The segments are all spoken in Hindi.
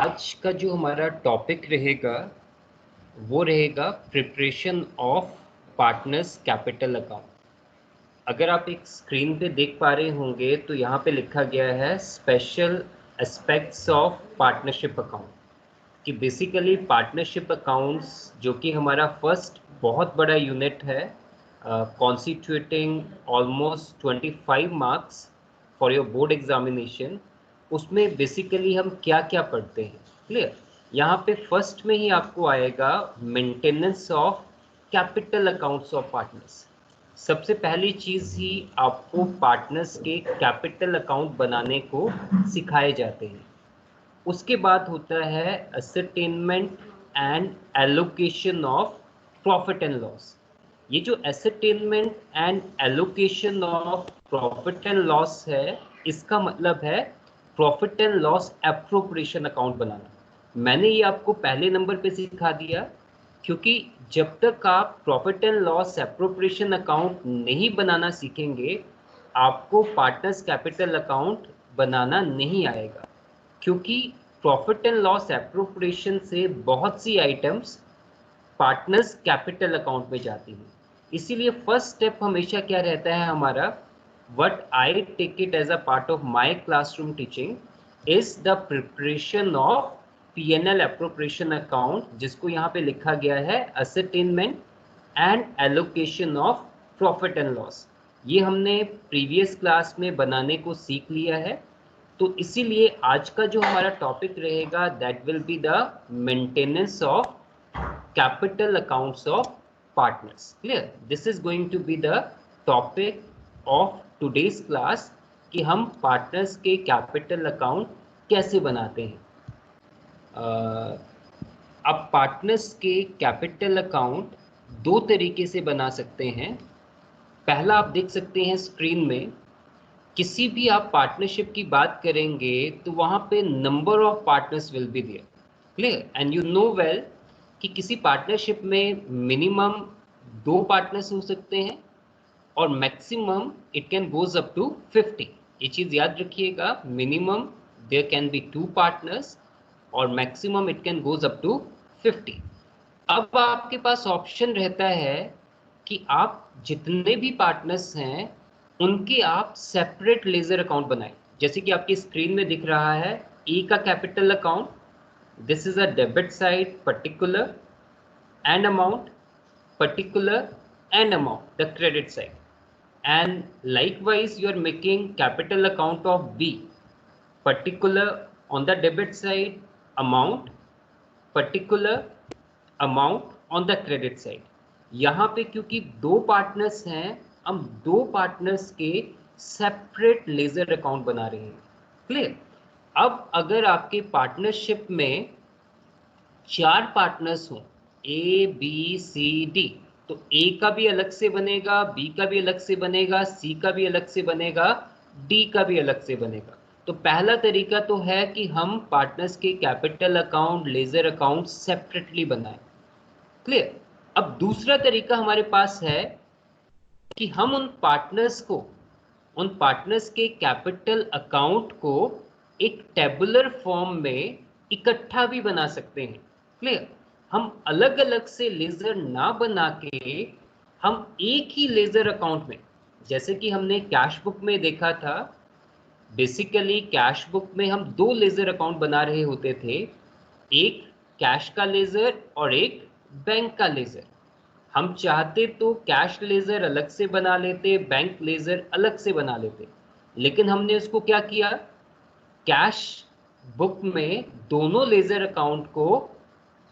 आज का जो हमारा टॉपिक रहेगा वो रहेगा preparation of partners capital account. अगर आप एक स्क्रीन पे देख पा रहे होंगे तो यहाँ पे लिखा गया है special aspects of partnership account कि बेसिकली पार्टनरशिप अकाउंट्स जो कि हमारा फर्स्ट बहुत बड़ा यूनिट है constituting almost 25 marks for your board examination, उसमें बेसिकली हम क्या क्या पढ़ते हैं। क्लियर। यहाँ पे फर्स्ट में ही आपको आएगा maintenance of capital accounts of partners. सबसे पहली चीज़ ही आपको पार्टनर्स के कैपिटल अकाउंट बनाने को सिखाए जाते हैं। उसके बाद होता है ascertainment and allocation of profit and loss. ये जो ascertainment and allocation of profit and loss है, इसका मतलब है profit and loss appropriation account बनाना। मैंने ये आपको पहले नंबर पे सिखा दिया, क्योंकि जब तक आप profit and loss appropriation account नहीं बनाना सीखेंगे, आपको पार्टनर्स कैपिटल अकाउंट बनाना नहीं आएगा। क्योंकि प्रॉफिट एंड लॉस एप्रोप्रिएशन से बहुत सी आइटम्स पार्टनर्स कैपिटल अकाउंट में जाती हैं। इसीलिए फर्स्ट स्टेप हमेशा क्या रहता है हमारा, what I take it as a part of my classroom teaching is the preparation of PNL appropriation account, जिसको यहाँ पे लिखा गया है ascertainment and allocation of profit and loss. ये हमने प्रीवियस क्लास में बनाने को सीख लिया है। तो इसीलिए आज का जो हमारा टॉपिक रहेगा that will be the maintenance of capital accounts of partners. Clear? This is going to be the topic of today's class कि हम partners के capital account कैसे बनाते हैं। अब partners के capital account दो तरीके से बना सकते हैं। पहला आप देख सकते हैं स्क्रीन में, किसी भी आप पार्टनरशिप की बात करेंगे तो वहाँ पे number of partners will be there. Clear? And you know well कि किसी पार्टनरशिप में मिनिमम 2 पार्टनर्स हो सकते हैं और maximum it can goes up to 50। ये चीज़ याद रखिएगा, minimum there can be 2 partners और maximum it can goes up to 50। अब आपके पास ऑप्शन रहता है कि आप जितने भी पार्टनर्स हैं उनके आप सेपरेट लेजर अकाउंट बनाएं। जैसे कि आपकी स्क्रीन में दिख रहा है ए का capital account, this is a debit side particular and amount, particular and amount the credit side, and likewise you are making capital account of B, particular on the debit side, amount, particular amount on the credit side। यहाँ पे क्योंकि 2 पार्टनर्स हैं, हम 2 पार्टनर्स के सेपरेट लेजर अकाउंट बना रहे हैं। क्लियर? अब अगर आपके पार्टनरशिप में 4 पार्टनर्स हों, ए बी सी डी, तो ए का भी अलग से बनेगा, बी का भी अलग से बनेगा, सी का भी अलग से बनेगा, डी का भी अलग से बनेगा। तो पहला तरीका तो है कि हम पार्टनर्स के capital account, ledger account separately बनाएं। क्लियर? अब दूसरा तरीका हमारे पास है कि हम उन पार्टनर्स के कैपिटल अकाउंट को एक टेबुलर फॉर्म में इकट्ठा भी बना सकते हैं। क्लियर? हम अलग अलग से लेजर ना बना के हम एक ही लेजर अकाउंट में, जैसे कि हमने कैश बुक में देखा था, बेसिकली कैश बुक में हम 2 लेजर अकाउंट बना रहे होते थे, एक कैश का लेजर और एक बैंक का लेजर। हम चाहते तो कैश लेजर अलग से बना लेते, बैंक लेजर अलग से बना लेते, लेकिन हमने उसको क्या किया, कैश बुक में दोनों लेजर अकाउंट को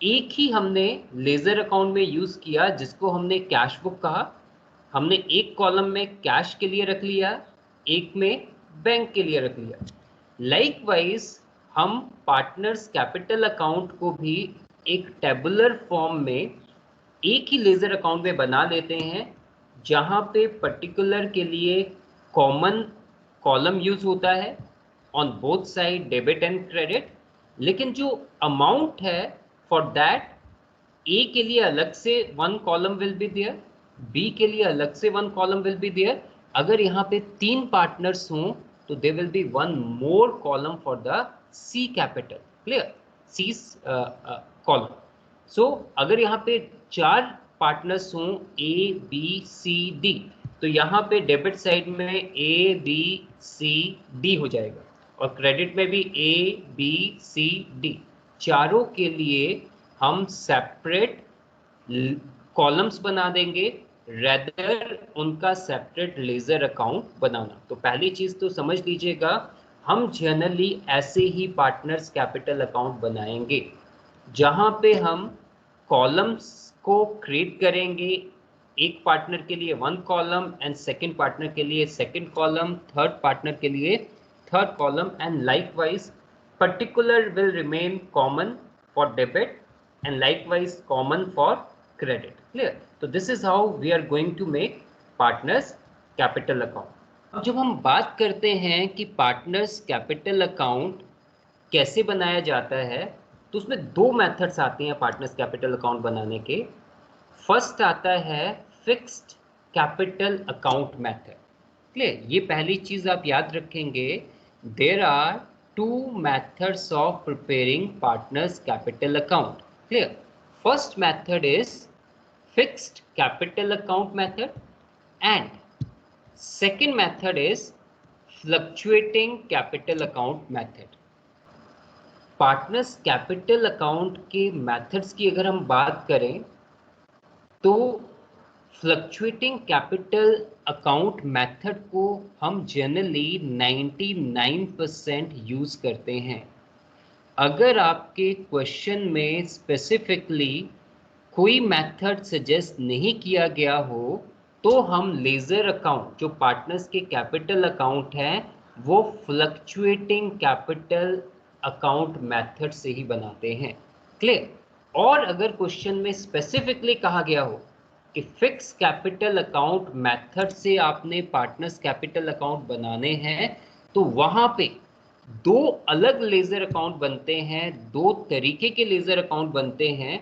एक ही हमने लेजर अकाउंट में यूज किया, जिसको हमने कैश बुक कहा। हमने एक कॉलम में कैश के लिए रख लिया, एक में बैंक के लिए रख लिया। लाइकवाइज हम पार्टनर्स कैपिटल अकाउंट को भी एक टेबुलर फॉर्म में एक ही लेजर अकाउंट में बना लेते हैं, जहां पे पर्टिकुलर के लिए कॉमन कॉलम यूज होता है on both side, debit and credit, लेकिन जो अमाउंट है फॉर दैट ए के लिए अलग से 1 column will be there, B के लिए अलग से 1 कॉलम विल बी देयर। अगर यहाँ पे 3 पार्टनर्स हों तो they will be 1 more column for the C capital. Clear? C column. So अगर यहाँ पे 4 पार्टनर्स हों ए बी सी डी, तो यहाँ पे डेबिट साइड में ए बी सी डी हो जाएगा और क्रेडिट में भी ए बी सी डी। चारों के लिए हम सेपरेट कॉलम्स बना देंगे, रेदर उनका सेपरेट लेजर अकाउंट बनाना। तो पहली चीज तो समझ लीजिएगा, हम जनरली ऐसे ही पार्टनर्स कैपिटल अकाउंट बनाएंगे जहां पे हम कॉलम्स को क्रिएट करेंगे, एक पार्टनर के लिए 1 कॉलम एंड सेकंड पार्टनर के लिए सेकंड कॉलम, थर्ड पार्टनर के लिए third column, and likewise particular will remain common for debit and likewise common for credit. Clear? So this is how we are going to make partners capital account. अब जब हम बात करते हैं कि पार्टनर्स कैपिटल अकाउंट कैसे बनाया जाता है, तो उसमें 2 मेथड्स आते हैं पार्टनर्स कैपिटल अकाउंट बनाने के। फर्स्ट आता है fixed capital account method. Clear? ये पहली चीज आप याद रखेंगे, there are 2 methods of preparing partners capital account. Clear? First method is fixed capital account method and second method is fluctuating capital account method. Partners capital account के मेथड्स की अगर हम बात करें तो फ्लक्चुएटिंग कैपिटल अकाउंट मेथड को हम जनरली 99% यूज करते हैं। अगर आपके क्वेश्चन में स्पेसिफिकली कोई मेथड सजेस्ट नहीं किया गया हो तो हम लेजर अकाउंट जो पार्टनर्स के कैपिटल अकाउंट हैं वो फ्लक्चुएटिंग कैपिटल अकाउंट मेथड से ही बनाते हैं। क्लियर? और अगर क्वेश्चन में स्पेसिफिकली कहा गया हो कि फिक्स कैपिटल अकाउंट मेथड से आपने पार्टनर्स कैपिटल अकाउंट बनाने हैं तो वहां पे 2 अलग लेजर अकाउंट बनते हैं, 2 तरीके के लेजर अकाउंट बनते हैं।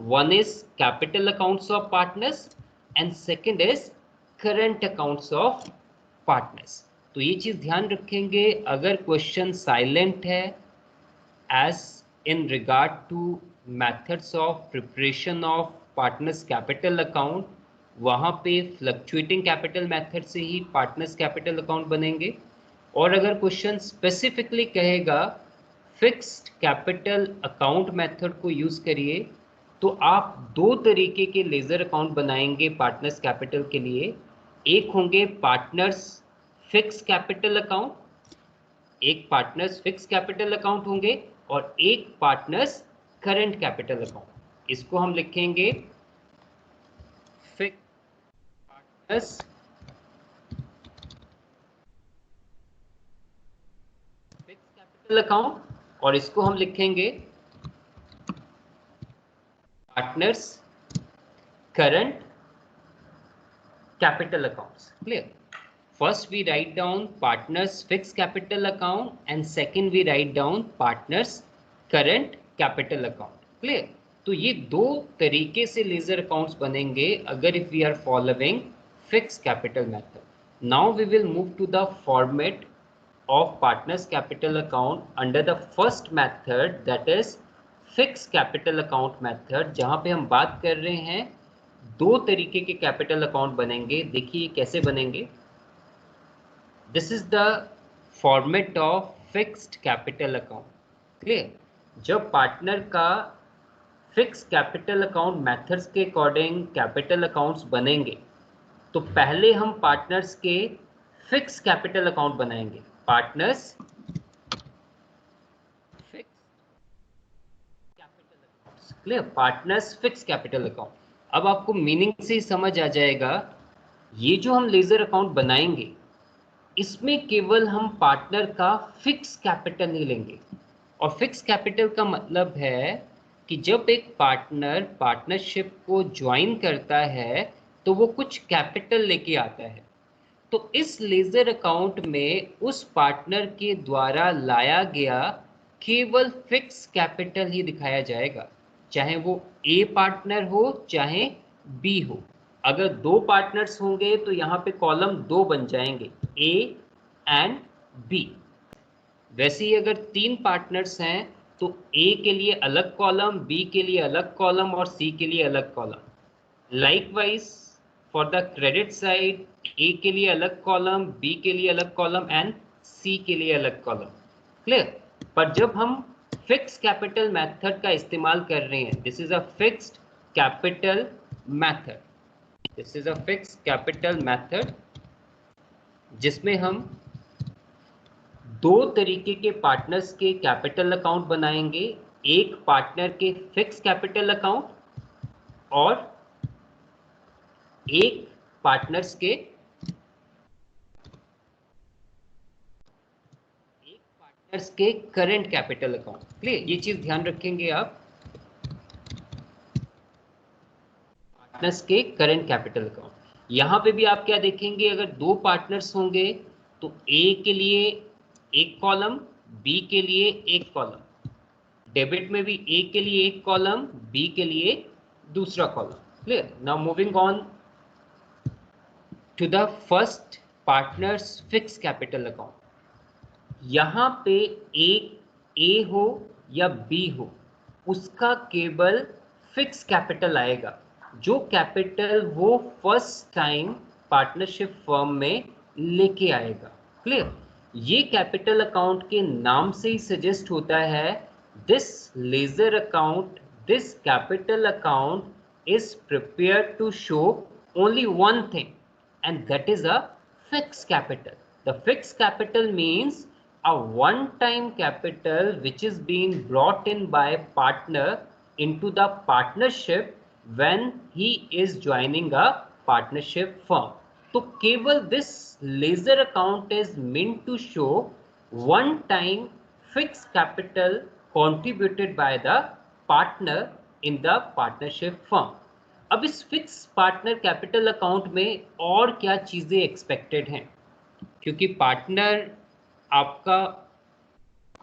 One is capital accounts of partners and second is current accounts of partners. तो ये चीज ध्यान रखेंगे, अगर क्वेश्चन साइलेंट है as in regard to methods of preparation of partners capital account, वहां पे फ्लक्चुएटिंग कैपिटल मेथड से ही पार्टनर्स कैपिटल अकाउंट बनेंगे। और अगर क्वेश्चन स्पेसिफिकली कहेगा फिक्स्ड कैपिटल अकाउंट मेथड को यूज करिए तो आप 2 तरीके के लेजर अकाउंट बनाएंगे पार्टनर्स कैपिटल के लिए। एक होंगे पार्टनर्स फिक्स कैपिटल अकाउंट, एक पार्टनर्स फिक्स कैपिटल अकाउंट होंगे और एक पार्टनर्स करंट कैपिटल अकाउंट। इसको हम लिखेंगे फिक्स पार्टनर्स अकाउंट और इसको हम लिखेंगे partners current capital accounts. Clear? First we write down partners fix capital account and second we write down partners current capital account. Clear? तो ये 2 तरीके से लेजर अकाउंट्स बनेंगे अगर if we are following fix capital method. Now we will move to the format of partners capital account under the first method, that is fixed capital account method, जहां पे हम बात कर रहे हैं 2 तरीके के कैपिटल अकाउंट बनेंगे। देखिए कैसे बनेंगे। This is the format of fixed capital account. Clear? जब पार्टनर का फिक्स कैपिटल अकाउंट मेथड्स के अकॉर्डिंग कैपिटल अकाउंट्स बनेंगे तो पहले हम पार्टनर्स के फिक्स कैपिटल अकाउंट बनाएंगे, partners fix capital accounts. Clear? Partners fix capital account. अब आपको मीनिंग से समझ आ जाएगा, ये जो हम लेजर अकाउंट बनाएंगे इसमें केवल हम पार्टनर का फिक्स कैपिटल नहीं लेंगे। और फिक्स कैपिटल का मतलब है कि जब एक पार्टनर पार्टनरशिप को ज्वाइन करता है तो वो कुछ कैपिटल लेके आता है। तो इस लेजर अकाउंट में उस पार्टनर के द्वारा लाया गया केवल फिक्स कैपिटल ही दिखाया जाएगा, चाहे वो ए पार्टनर हो चाहे बी हो। अगर 2 पार्टनर्स होंगे तो यहाँ पे कॉलम 2 बन जाएंगे, ए एंड बी। वैसे ही अगर 3 पार्टनर्स हैं तो ए के लिए अलग कॉलम, बी के लिए अलग कॉलम और सी के लिए अलग column. Likewise for the credit side, A के लिए अलग कॉलम, बी के लिए अलग कॉलम एंड सी के लिए अलग कॉलम। क्लियर? पर जब हम फिक्स कैपिटल मेथड का इस्तेमाल कर रहे हैं, this is a fixed capital method, this is a fixed capital method, जिसमें हम दो तरीके के पार्टनर्स के कैपिटल अकाउंट बनाएंगे, एक पार्टनर के फिक्स कैपिटल अकाउंट और एक पार्टनर्स के करंट कैपिटल अकाउंट। क्लियर? ये चीज ध्यान रखेंगे आप, पार्टनर्स के करंट कैपिटल अकाउंट। यहां पे भी आप क्या देखेंगे, अगर दो पार्टनर्स होंगे तो ए के लिए एक कॉलम, बी के लिए एक कॉलम। डेबिट में भी ए के लिए एक कॉलम, बी के लिए दूसरा column. Clear? Now moving on to the first partners fix capital account. यहां पे एक ए हो या बी हो, उसका केवल फिक्स कैपिटल आएगा, जो कैपिटल वो फर्स्ट टाइम पार्टनरशिप फर्म में लेके आएगा। क्लियर? ये कैपिटल अकाउंट के नाम से ही सजेस्ट होता है, this ledger account, this capital account is prepared to show only one thing, and that is a fixed capital. The fixed capital means a one-time capital which is being brought in by partner into the partnership when he is joining a partnership firm. तो केवल this ledger account is meant to show one-time fixed capital contributed by the partner in the partnership firm. अब इस फिक्स पार्टनर कैपिटल अकाउंट में और क्या चीजें एक्सपेक्टेड हैं, क्योंकि पार्टनर आपका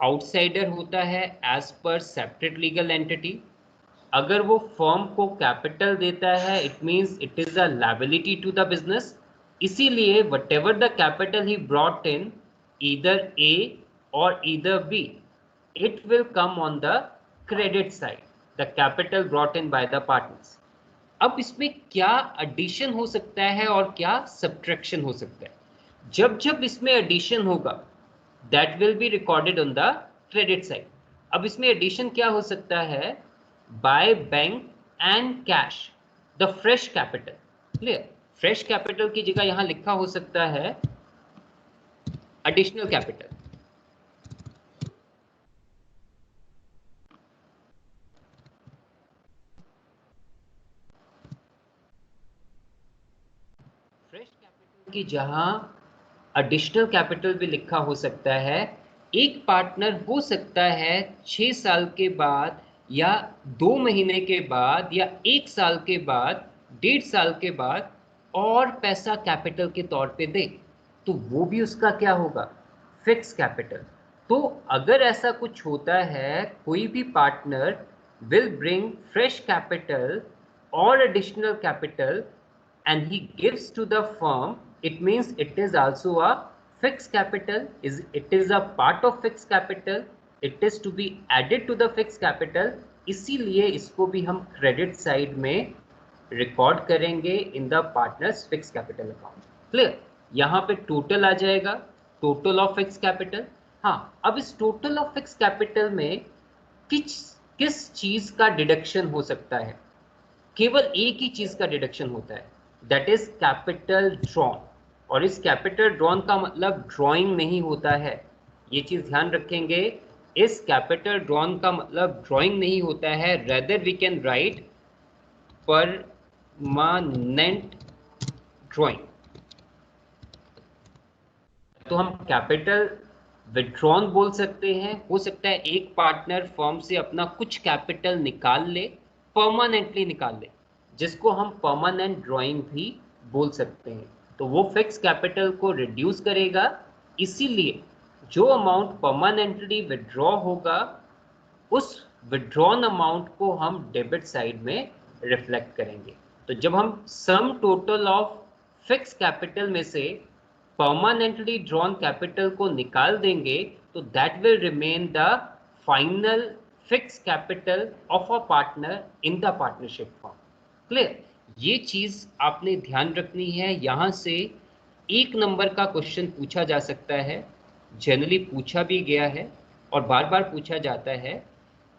आउटसाइडर होता है as per separate legal entity. अगर वो फर्म को कैपिटल देता है, it means it is a liability to the business. इसीलिए whatever the capital he brought in, either A और either B, it will come on the credit side, the capital brought in by the partners. अब इसमें क्या एडिशन हो सकता है और क्या सब्ट्रैक्शन हो सकता है? जब जब इसमें एडिशन होगा, that will be recorded on the credit side. अब इसमें एडिशन क्या हो सकता है? By bank and cash the fresh capital. Clear? Fresh capital की जगह यहां लिखा हो सकता है एडिशनल कैपिटल। फ्रेश कैपिटल की जहां एडिशनल कैपिटल भी लिखा हो सकता है। एक पार्टनर हो सकता है 6 साल के बाद या 2 महीने के बाद या 1 साल के बाद, 1.5 साल के बाद और पैसा कैपिटल के तौर पे दे, तो वो भी उसका क्या होगा? Fix capital. तो अगर ऐसा कुछ होता है, कोई भी partner will bring fresh capital or additional capital and he gives to the firm, it means it is also a fixed capital, it is a part of fixed capital, it is to be added to the fixed capital। इसीलिए इसको भी हम क्रेडिट साइड में रिकॉर्ड करेंगे in the partners fix capital account. Clear? यहाँ पे टोटल आ जाएगा, टोटल ऑफ फिक्स कैपिटल। हाँ, अब इस टोटल ऑफ फिक्स कैपिटल में किस चीज का डिडक्शन हो सकता है? केवल एक ही चीज का डिडक्शन होता है, दैट इज कैपिटल ड्रॉन। और इस कैपिटल ड्रॉन का मतलब ड्रॉइंग नहीं होता है, ये चीज ध्यान रखेंगे। इस कैपिटल ड्रॉन का मतलब ड्रॉइंग नहीं होता है, rather we can write permanent drawing. तो हम कैपिटल विड्रॉन बोल सकते हैं। हो सकता है एक पार्टनर फर्म से अपना कुछ कैपिटल निकाल ले, परमानेंटली निकाल ले, जिसको हम परमानेंट ड्रॉइंग भी बोल सकते हैं। तो वो फिक्स कैपिटल को रिड्यूस करेगा, इसीलिए जो अमाउंट परमानेंटली विड्रॉ होगा, उस विड्रॉन अमाउंट को हम डेबिट साइड में रिफ्लेक्ट करेंगे। तो जब हम sum total of fix capital में से permanently drawn capital को निकाल देंगे, तो that will remain the final fix capital of a partner in the partnership form. Clear? ये चीज आपने ध्यान रखनी है। यहां से 1 नंबर का क्वेश्चन पूछा जा सकता है, जनरली पूछा भी गया है और बार बार पूछा जाता है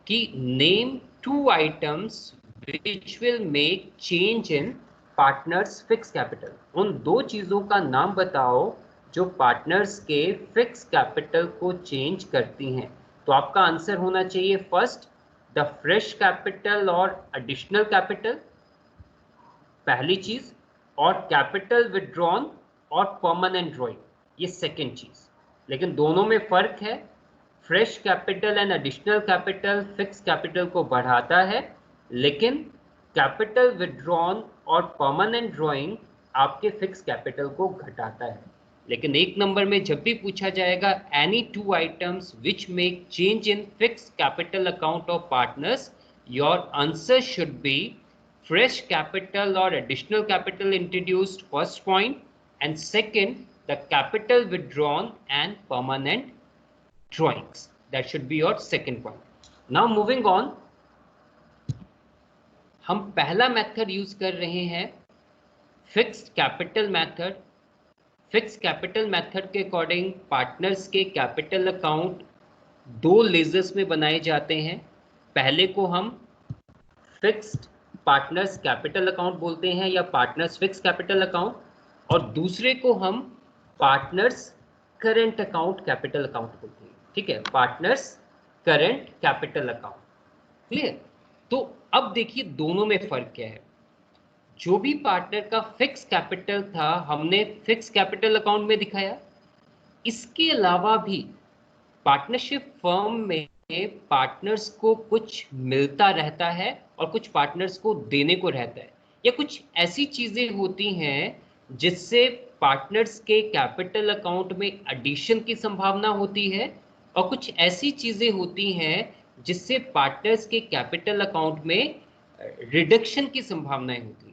कि name 2 items which will make change in partners fix capital. उन 2 चीजों का नाम बताओ जो पार्टनर्स के फिक्स कैपिटल को चेंज करती हैं। तो आपका आंसर होना चाहिए फर्स्ट द फ्रेश कैपिटल और एडिशनल कैपिटल, पहली चीज, और कैपिटल विड्रॉन और परमानेंट ड्रॉइंग, ये सेकेंड चीज। लेकिन दोनों में फर्क है। Fresh capital and additional capital fix capital को बढ़ाता है, लेकिन कैपिटल विड्रॉन और परमानेंट ड्रॉइंग आपके फिक्स कैपिटल को घटाता है। लेकिन 1 नंबर में जब भी पूछा जाएगा any 2 items which make change in fix capital account of partners, your answer should be fresh capital or additional capital introduced, first point, and second the capital withdrawn and permanent drawings. That should be your second point. Now moving on, हम पहला मेथड यूज कर रहे हैं fixed capital method. Fixed capital method के अकॉर्डिंग पार्टनर्स के कैपिटल अकाउंट 2 लेजर्स में बनाए जाते हैं। पहले को हम फिक्स्ड पार्टनर्स कैपिटल अकाउंट बोलते हैं या पार्टनर्स फिक्स कैपिटल अकाउंट, और दूसरे को हम partners current account capital account बोलते हैं। ठीक है, partners current capital account. Clear? तो अब देखिए दोनों में फर्क क्या है। जो भी पार्टनर का फिक्स कैपिटल था हमने फिक्स कैपिटल अकाउंट में दिखाया। इसके अलावा भी पार्टनरशिप फर्म में पार्टनर्स को कुछ मिलता रहता है और कुछ पार्टनर्स को देने को रहता है, या कुछ ऐसी चीजें होती हैं जिससे पार्टनर्स के कैपिटल अकाउंट में एडिशन की संभावना होती है, और कुछ ऐसी चीजें होती हैं जिससे पार्टनर्स के कैपिटल अकाउंट में रिडक्शन की संभावनाएं होती है।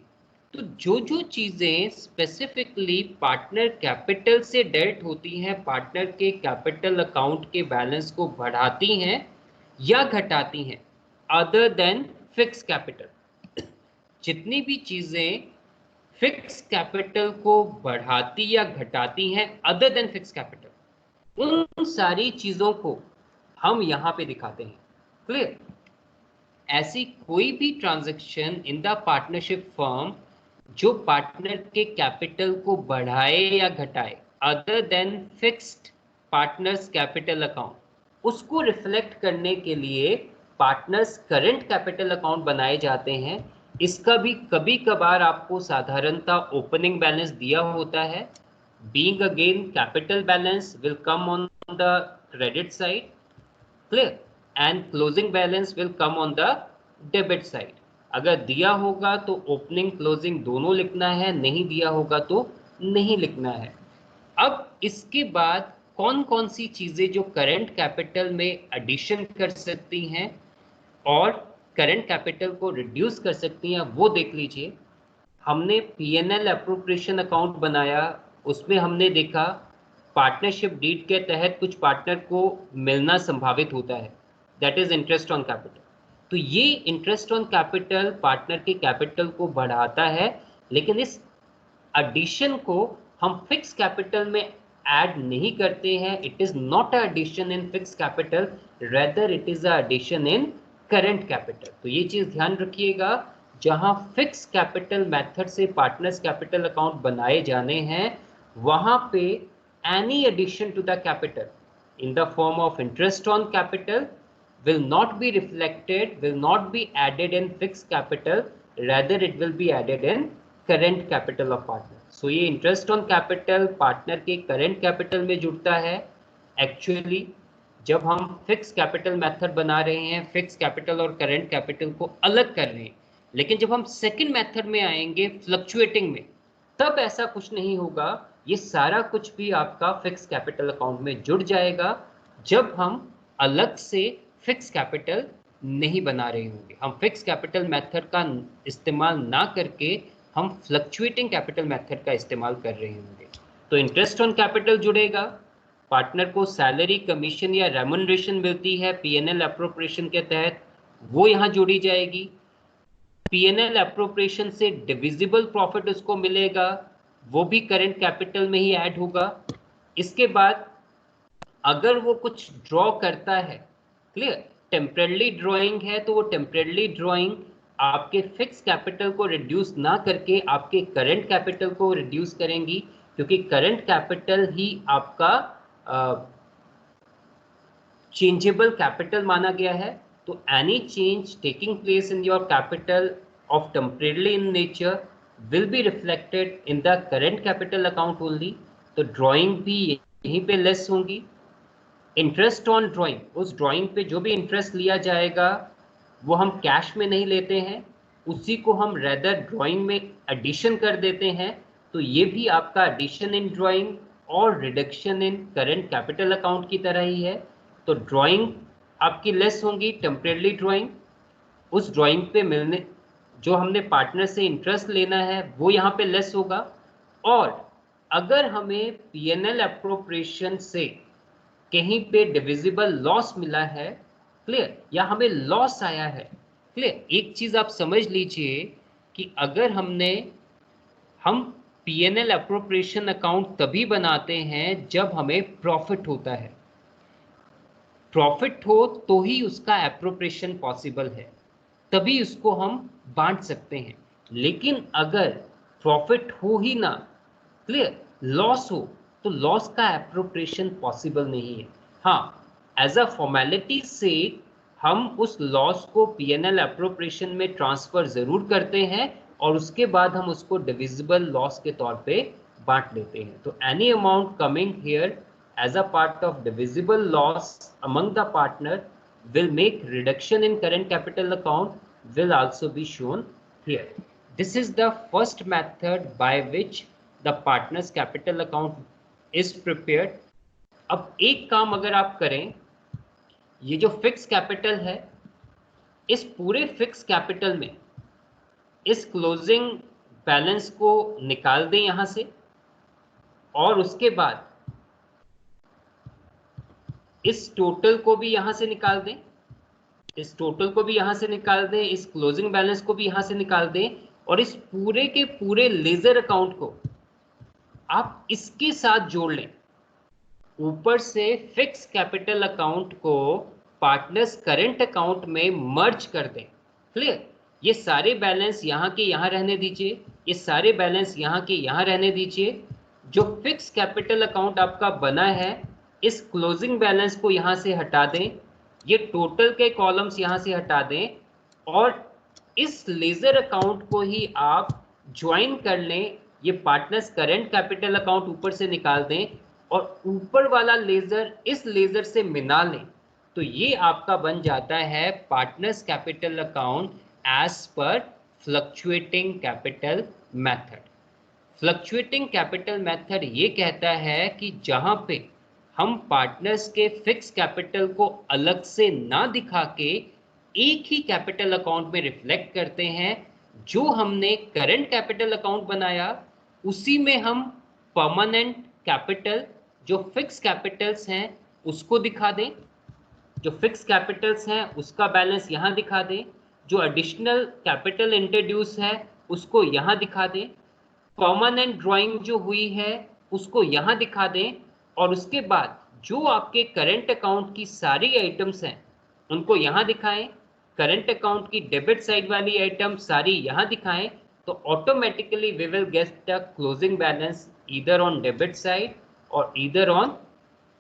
तो जो जो चीजें स्पेसिफिकली पार्टनर कैपिटल से डेल्ट होती हैं, पार्टनर के कैपिटल अकाउंट के बैलेंस को बढ़ाती हैं या घटाती हैं, अदर देन फिक्स कैपिटल, जितनी भी चीजें फिक्स कैपिटल को बढ़ाती या घटाती हैं अदर देन फिक्स कैपिटल, उन सारी चीजों को हम यहां पे दिखाते हैं। क्लियर? ऐसी कोई भी transaction in the partnership firm जो पार्टनर के कैपिटल को बढ़ाए या घटाए other than fixed partners capital account, उसको रिफ्लेक्ट करने के लिए पार्टनर्स करंट कैपिटल अकाउंट बनाए जाते हैं। इसका भी कभी कभार आपको साधारणता ओपनिंग बैलेंस दिया होता है। Being again capital balance will come on the credit side, clear, and closing balance will come on the debit side. अगर दिया होगा तो ओपनिंग क्लोजिंग दोनों लिखना है, नहीं दिया होगा तो नहीं लिखना है। अब इसके बाद कौन कौन सी चीजें जो करंट कैपिटल में एडिशन कर सकती हैं और करंट कैपिटल को रिड्यूस कर सकती हैं वो देख लीजिए। हमने पीएनएल अप्रोप्रिएशन अकाउंट बनाया, उसमें हमने देखा पार्टनरशिप डीड के तहत कुछ पार्टनर को मिलना संभावित होता है, that is interest on capital. तो ये इंटरेस्ट ऑन कैपिटल पार्टनर के कैपिटल को बढ़ाता है, लेकिन इस एडिशन को हम फिक्स कैपिटल में ऐड नहीं करते हैं। It is not a addition in fix capital, rather it is a addition in current capital. तो ये चीज ध्यान रखिएगा, जहां फिक्स कैपिटल मेथड से पार्टनर्स कैपिटल अकाउंट बनाए जाने हैं वहां पे any addition to the capital in the form of interest on capital will not be reflected, will not be added in fixed capital, rather it will be added in current capital of partner. So ये interest on capital partner के current capital में जुड़ता है। Actually जब हम fixed capital method बना रहे हैं, fixed capital और current capital को अलग कर रहे हैं, लेकिन जब हम second method में आएंगे fluctuating में, तब ऐसा कुछ नहीं होगा। ये सारा कुछ भी आपका fixed capital account में जुड़ जाएगा जब हम अलग से फिक्स कैपिटल नहीं बना रहे होंगे। हम फिक्स कैपिटल मेथड का इस्तेमाल ना करके हम फ्लक्चुएटिंग कैपिटल मेथड का इस्तेमाल कर रहे होंगे। तो इंटरेस्ट ऑन कैपिटल जुड़ेगा, पार्टनर को सैलरी, कमीशन या रेम्युनरेशन मिलती है पीएनएल एप्रोप्रिएशन के तहत, वो यहाँ जोड़ी जाएगी। पीएनएल एप्रोप्रिएशन से डिविजिबल प्रॉफिट उसको मिलेगा, वो भी करंट कैपिटल में ही ऐड होगा। इसके बाद अगर वो कुछ ड्रॉ करता है, क्लियर, टेम्परेरी ड्राइंग है तो वो टेम्परेरी ड्राइंग आपके फिक्स कैपिटल को रिड्यूस ना करके आपके करंट कैपिटल को रिड्यूस करेंगी, क्योंकि करंट कैपिटल ही आपका चेंजेबल कैपिटल माना गया है। तो any change taking place in your capital of temporary in nature will be reflected in the current capital account only. तो ड्राइंग भी यहीं पे लेस होंगी। इंटरेस्ट ऑन ड्राइंग, उस ड्राइंग पे जो भी इंटरेस्ट लिया जाएगा वो हम कैश में नहीं लेते हैं, उसी को हम रेदर ड्राइंग में एडिशन कर देते हैं। तो ये भी आपका एडिशन इन ड्राइंग और reduction in current capital account की तरह ही है। तो ड्राइंग आपकी लेस होंगी, टेम्परेरी ड्राइंग, उस ड्राइंग पे मिलने जो हमने पार्टनर से इंटरेस्ट लेना है वो यहाँ पे लेस होगा। और अगर हमें पीएनएल एप्रोप्रिएशन से कहीं पे डिविजिबल लॉस मिला है, क्लियर, या हमें लॉस आया है, क्लियर, एक चीज आप समझ लीजिए कि अगर हम पीएनएल एप्रोप्रिएशन अकाउंट तभी बनाते हैं जब हमें प्रॉफिट होता है। प्रॉफिट हो तो ही उसका एप्रोप्रिएशन पॉसिबल है, तभी उसको हम बांट सकते हैं। लेकिन अगर प्रॉफिट हो ही ना, क्लियर, लॉस हो, तो लॉस का एप्रोप्रिएशन पॉसिबल नहीं है। हाँ, एज अ फॉर्मेलिटी से हम उस लॉस को पीएनएल एप्रोप्रिएशन में ट्रांसफर जरूर करते हैं और उसके बाद हम उसको डिविजिबल लॉस के तौर पे बांट लेते हैं। तो any amount coming here as a part of divisible loss among the partner will make reduction in current capital account will also be shown here. This is the first method by which the partner's capital account is prepared. अब एक काम अगर आप करें, ये जो फिक्स कैपिटल है, इस पूरे फिक्स कैपिटल में इस क्लोजिंग बैलेंस को निकाल दें यहां से, और उसके बाद इस टोटल को भी यहां से निकाल दें, इस टोटल को भी यहां से निकाल दें, इस क्लोजिंग बैलेंस को भी यहां से निकाल दें, और इस पूरे के पूरे लेजर अकाउंट को आप इसके साथ जोड़ लें। ऊपर से फिक्स कैपिटल अकाउंट को पार्टनर्स करंट अकाउंट में मर्ज कर दें, क्लियर। ये सारे बैलेंस यहां के यहां रहने दीजिए, ये सारे बैलेंस यहां के यहां रहने दीजिए। जो फिक्स कैपिटल अकाउंट आपका बना है, इस क्लोजिंग बैलेंस को यहां से हटा दें, ये टोटल के कॉलम्स यहां से हटा दें, और इस लेजर अकाउंट को ही आप ज्वाइन कर लें। ये पार्टनर्स करंट कैपिटल अकाउंट ऊपर से निकाल दें और ऊपर वाला लेजर इस लेजर से मिला लें। तो ये आपका बन जाता है partners capital account as per fluctuating capital method. Fluctuating capital method ये कहता है कि जहां पे हम पार्टनर्स के फिक्स कैपिटल को अलग से ना दिखा के एक ही कैपिटल अकाउंट में रिफ्लेक्ट करते हैं, जो हमने करंट कैपिटल अकाउंट बनाया उसी में हम परमानेंट कैपिटल जो फिक्स कैपिटल्स हैं उसको दिखा दें, जो फिक्स कैपिटल्स हैं उसका बैलेंस यहां दिखा दें, जो एडिशनल कैपिटल इंट्रोड्यूस है उसको यहां दिखा दें, परमानेंट ड्राइंग जो हुई है उसको यहां दिखा दें, और उसके बाद जो आपके करंट अकाउंट की सारी आइटम्स हैं उनको यहां दिखाएं। करंट अकाउंट की डेबिट साइड वाली आइटम सारी यहां दिखाएं, तो automatically we will get the closing balance either on debit side और either on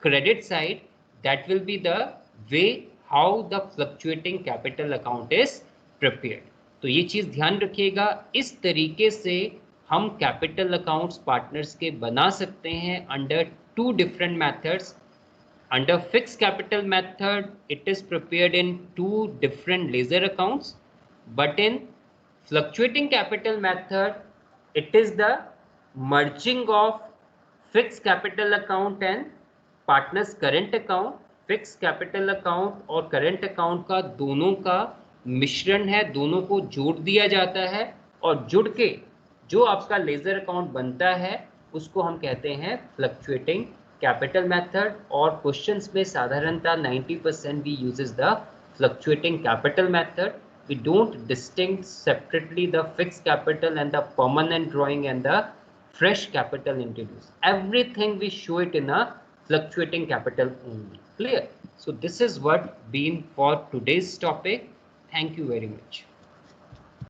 credit side. That will be the way how the fluctuating capital account is prepared. तो ये चीज ध्यान रखिएगा, इस तरीके से हम कैपिटल अकाउंट्स पार्टनर्स के बना सकते हैं under two different methods. Under fixed capital method, it is prepared in two different ledger accounts, but in fluctuating capital method, it is the merging of fixed capital account and partners current account. fixed capital account और current account का दोनों का मिश्रण है, दोनों को जोड़ दिया जाता है, और जुड़ के जो आपका लेजर अकाउंट बनता है उसको हम कहते हैं fluctuating capital method or questions में साधारणतः 90% we uses the fluctuating capital method. We don't distinct separately the fixed capital and the permanent drawing and the fresh capital introduced. Everything we show it in a fluctuating capital only. Clear? So this is what been for today's topic. Thank you very much.